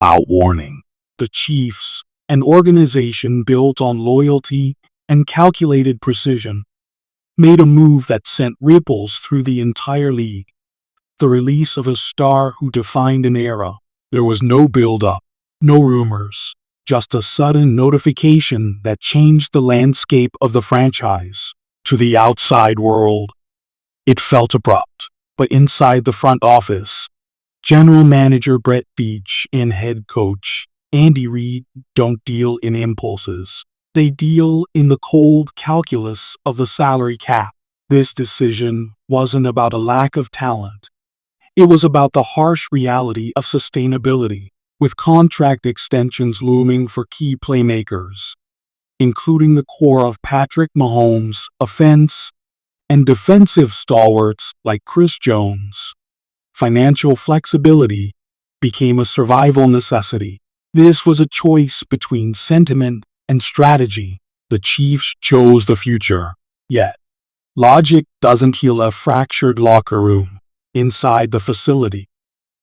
Out warning. The Chiefs, an organization built on loyalty and calculated precision, made a move that sent ripples through the entire league. The release of a star who defined an era. There was no build-up, no rumors, just a sudden notification that changed the landscape of the franchise. To the outside world, it felt abrupt, but inside the front office, General Manager Brett Veach and head coach Andy Reid don't deal in impulses. They deal in the cold calculus of the salary cap. This decision wasn't about a lack of talent. It was about the harsh reality of sustainability, with contract extensions looming for key playmakers, including the core of Patrick Mahomes' offense and defensive stalwarts like Chris Jones. Financial flexibility became a survival necessity. This was a choice between sentiment and strategy. The Chiefs chose the future. Yet, logic doesn't heal a fractured locker room. Inside the facility,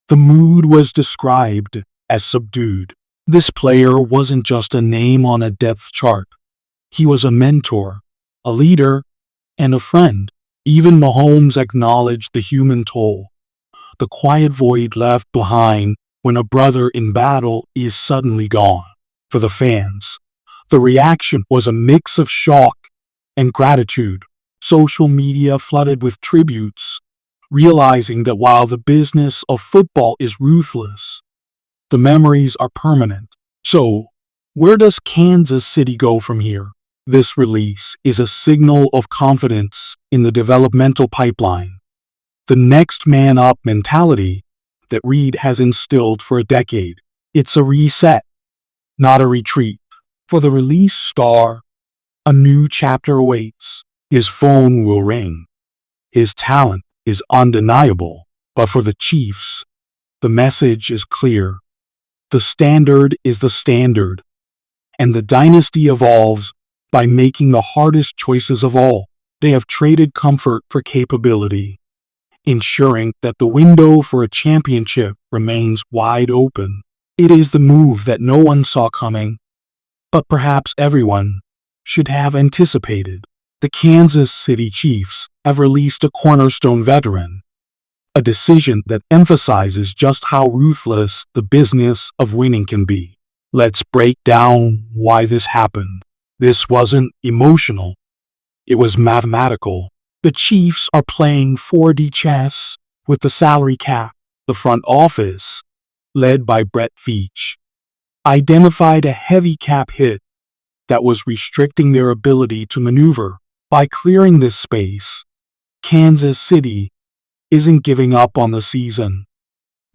the mood was described as subdued. This player wasn't just a name on a depth chart. He was a mentor, a leader, and a friend. Even Mahomes acknowledged the human toll. The quiet void left behind when a brother in battle is suddenly gone. For the fans, the reaction was a mix of shock and gratitude. Social media flooded with tributes, realizing that while the business of football is ruthless, the memories are permanent. So, where does Kansas City go from here? This release is a signal of confidence in the developmental pipeline. The next man up mentality that Reid has instilled for a decade. It's a reset, not a retreat. For the release star, a new chapter awaits. His phone will ring. His talent is undeniable. But for the Chiefs, the message is clear. The standard is the standard, and the dynasty evolves by making the hardest choices of all. They have traded comfort for capability, ensuring that the window for a championship remains wide open. It is the move that no one saw coming, but perhaps everyone should have anticipated. The Kansas City Chiefs have released a cornerstone veteran, a decision that emphasizes just how ruthless the business of winning can be. Let's break down why this happened. This wasn't emotional. It was mathematical. The Chiefs are playing 4D chess with the salary cap. The front office, led by Brett Veach, identified a heavy cap hit that was restricting their ability to maneuver. By clearing this space, Kansas City isn't giving up on the season.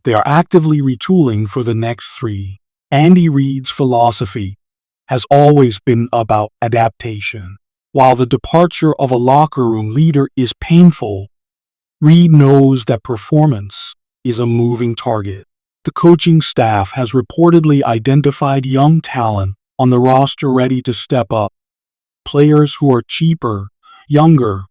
They are actively retooling for the next three. Andy Reid's philosophy has always been about adaptation. While the departure of a locker room leader is painful, Reid knows that performance is a moving target. The coaching staff has reportedly identified young talent on the roster ready to step up. Players who are cheaper, younger,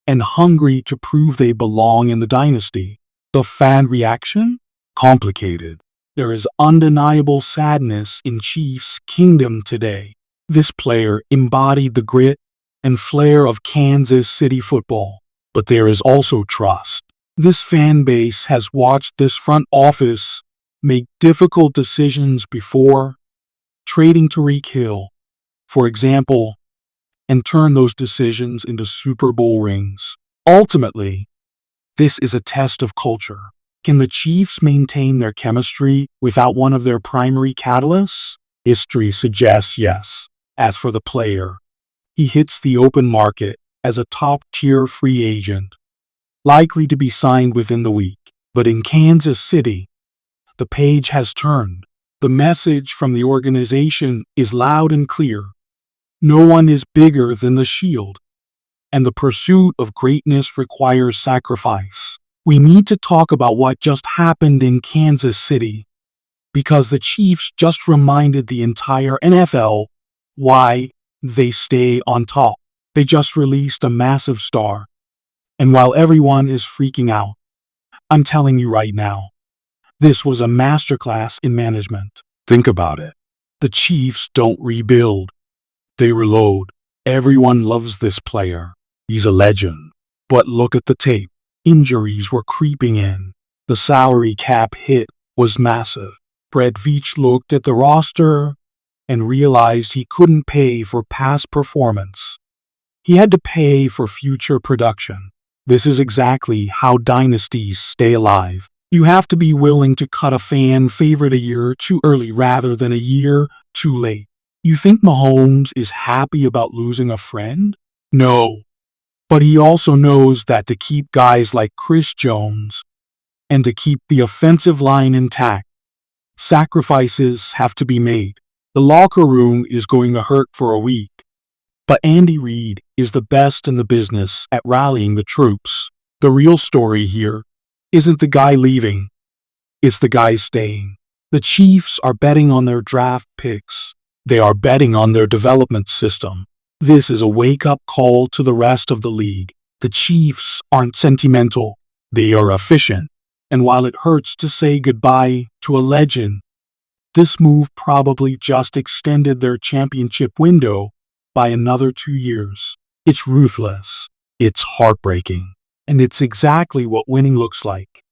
and hungry to prove they belong in the dynasty. The fan reaction? Complicated. There is undeniable sadness in Chiefs Kingdom today. This player embodied the grit and flair of Kansas City football. But there is also trust. This fan base has watched this front office make difficult decisions before, trading Tyreek Hill, for example, and turn those decisions into Super Bowl rings. Ultimately, this is a test of culture. Can the Chiefs maintain their chemistry without one of their primary catalysts? History suggests yes. As for the player, he hits the open market as a top-tier free agent, likely to be signed within the week. But in Kansas City, the page has turned. The message from the organization is loud and clear. No one is bigger than the shield, and the pursuit of greatness requires sacrifice. We need to talk about what just happened in Kansas City, because the Chiefs just reminded the entire NFL why they stay on top. They just released a massive star, and while everyone is freaking out, I'm telling you right now, This was a masterclass in management. Think about it. The Chiefs don't rebuild. They reload. Everyone loves this player. He's a legend. But look at the tape. Injuries were creeping in. The salary cap hit was massive. Brett Veach looked at the roster and realized he couldn't pay for past performance. He had to pay for future production. This is exactly how dynasties stay alive. You have to be willing to cut a fan favorite a year too early rather than a year too late. You think Mahomes is happy about losing a friend? No. But he also knows that to keep guys like Chris Jones and to keep the offensive line intact, sacrifices have to be made. The locker room is going to hurt for a week. But Andy Reid is the best in the business at rallying the troops. The real story here isn't the guy leaving, it's the guy staying. The Chiefs are betting on their draft picks. They are betting on their development system. This is a wake-up call to the rest of the league. The Chiefs aren't sentimental, they are efficient. And while it hurts to say goodbye to a legend, this move probably just extended their championship window by another 2 years. It's ruthless, it's heartbreaking, and it's exactly what winning looks like.